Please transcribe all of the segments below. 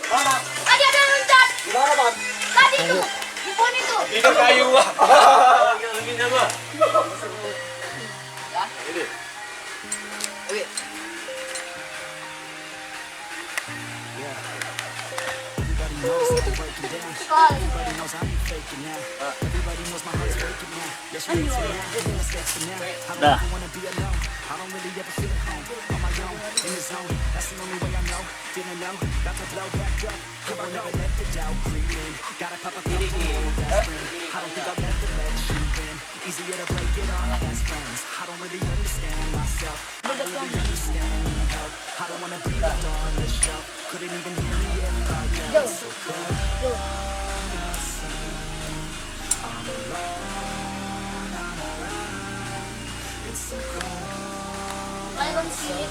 Mana? Tadi ada yang loncat. Di mana, Bang? Tadi tuh. Di pohon itu. Itu kayu ah. Ini apa? Ya. Ini. Oke. Sekali. Dah. Ayo Bang sini.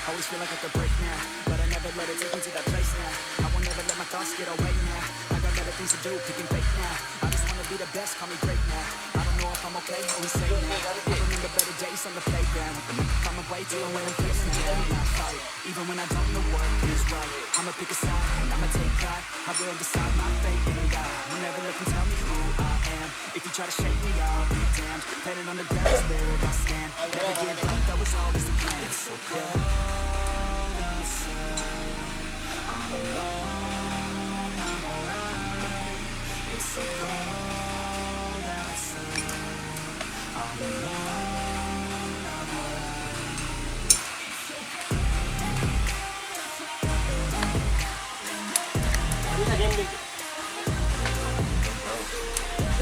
Always feel like I could break now, but I never let it take me to that place now. I won't never let my thoughts get away now. I got better things to do, picking fake now. I just wanna be the best, call me great now. I don't know if I'm okay or insane now. I remember better days on the playground. Find my way to it when I'm facing down. I fight, even when I don't know what is right. I'ma pick a side, I'ma take pride. I will decide my fate and die. Will never let them tell me who I am. If you try to shake me, I'll be damned. Headed on the ground is where I stand. Never give up, that was always the plan. It's so cold.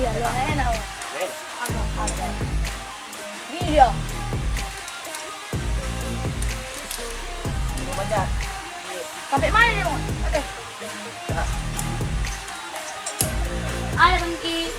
Iya, yang enak. Ada. Ini dia. Baca. Sampai mana nih, Bang? Oke. Ayo, Bangki.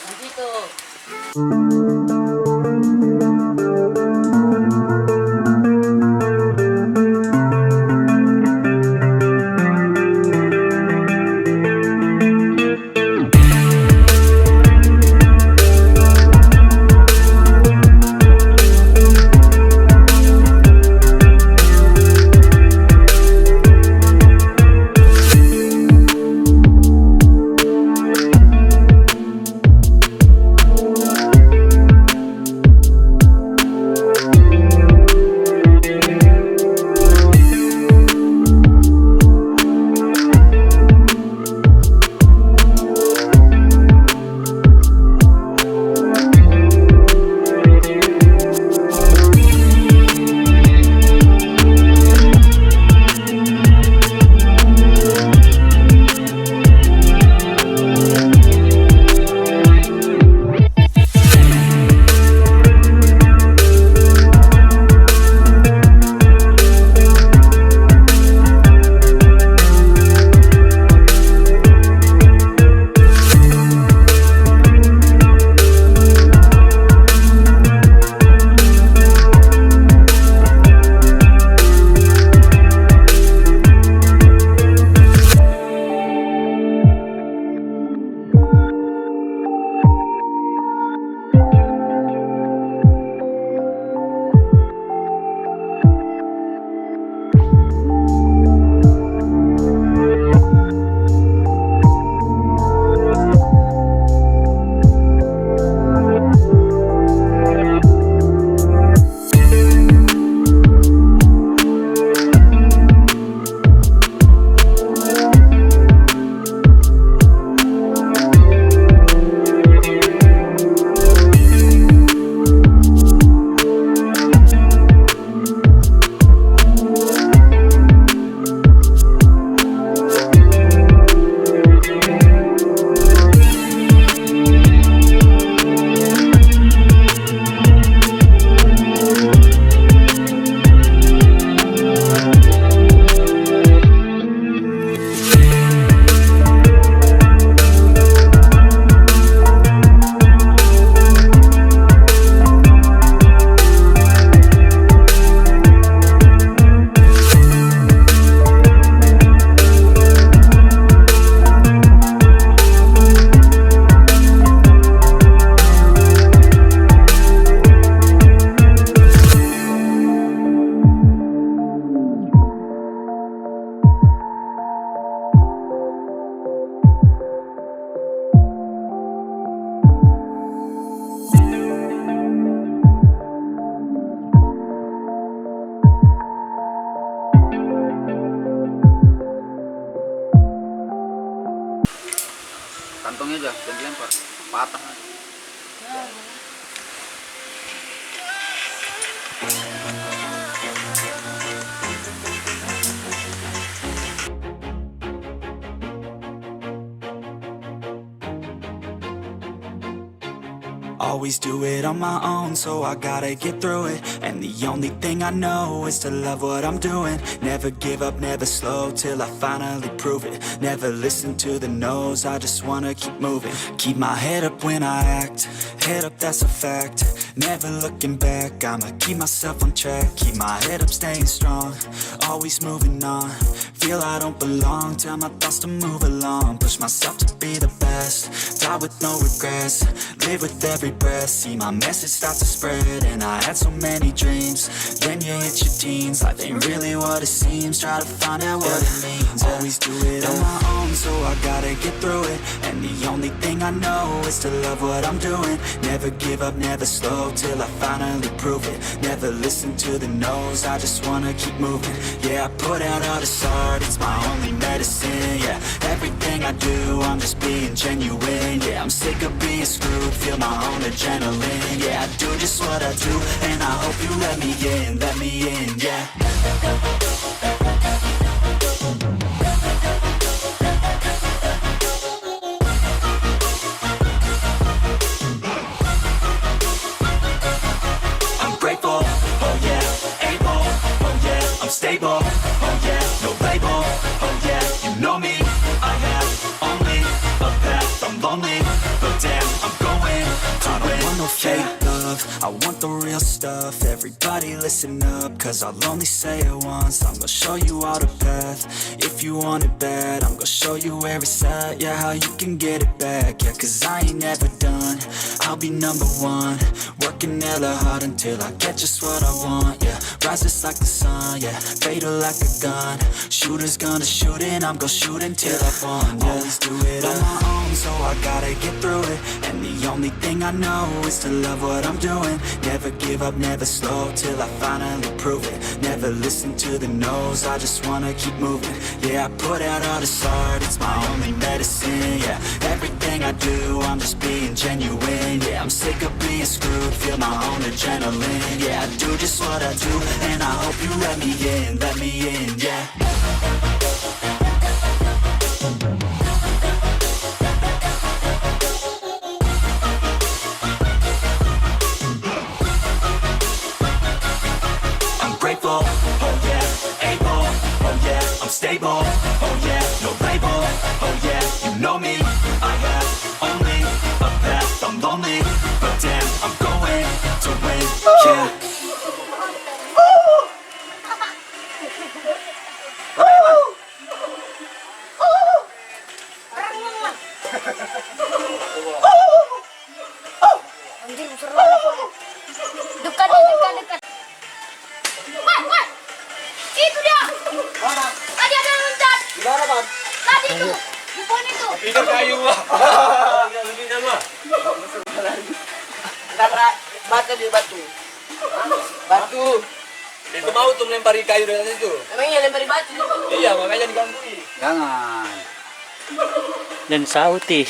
Begitu. Dan dilempar. Patah. Always do it on my own, so I gotta get through it. And the only thing I know is to love what I'm doing. Never give up, never slow, till I finally prove it. Never listen to the no's, I just wanna keep moving. Keep my head up when I act, head up, that's a fact. Never looking back, I'ma keep myself on track. Keep my head up, staying strong, always moving on. Feel I don't belong, tell my thoughts to move along. Push myself to be the best, die with no regrets. Live with every breath, see my message start to spread. And I had so many dreams, then you hit your teens. Life ain't really what it seems, try to find out what it means. Always do it on my own, so I gotta get through it. And the only thing I know is to love what I'm doing. Never give up, never slow, till I finally prove it. Never listen to the no's, I just wanna keep moving. Yeah, I put out all this art, it's my only medicine. Yeah, everything I do, I'm just being genuine. Yeah, I'm sick of being screwed, feel my own adrenaline. Yeah, I do just what I do, and I hope you let me in, yeah. I'm grateful, oh yeah, able, oh yeah, I'm stable, oh yeah, no label, oh yeah, you know me, I have only a path, I'm lonely, but damn, I'm going to win. I don't want no fake love, I want the real stuff. Everybody listen up, cause I'll only say it once. I'm gonna show you all the path, if you want it bad. I'm gonna show you where it's at, yeah, how you can get it back. Yeah, cause I ain't never done, I'll be number one. Working hella hard until I get just what I want, yeah. Rises like the sun, yeah, fatal like a gun. Shooter's gonna shoot and I'm gonna shoot until I won, yeah. Always do it on my own, so I gotta get through it. And the only thing I know is to love what I'm doing. Never give up, never slow, till I finally prove it. Never listen to the no's, I just wanna keep moving. Yeah, I put out all this art, it's my only medicine. Yeah, everything I do, I'm just being genuine. Yeah, I'm sick of being screwed, feel my own adrenaline. Yeah, I do just what I do, and I hope you let me in, yeah. I'm grateful, oh yeah, able, oh yeah, I'm stable, oh yeah, no label, oh yeah, you know me, I have only a path, I'm lonely, but damn, I'm going to win, yeah. Dekat. Wah, itu dia. Tadi ada yang loncat. Gimana, Bang? Tadi itu, di pohon itu. Pindah kayu, Bang. Lebihnya, Bang. Batu di batu. Batu. Itu mau tuh melempari kayu dari atas itu. Emangnya lempari batu? Iya, makanya digangguin. Jangan. Dan sauti.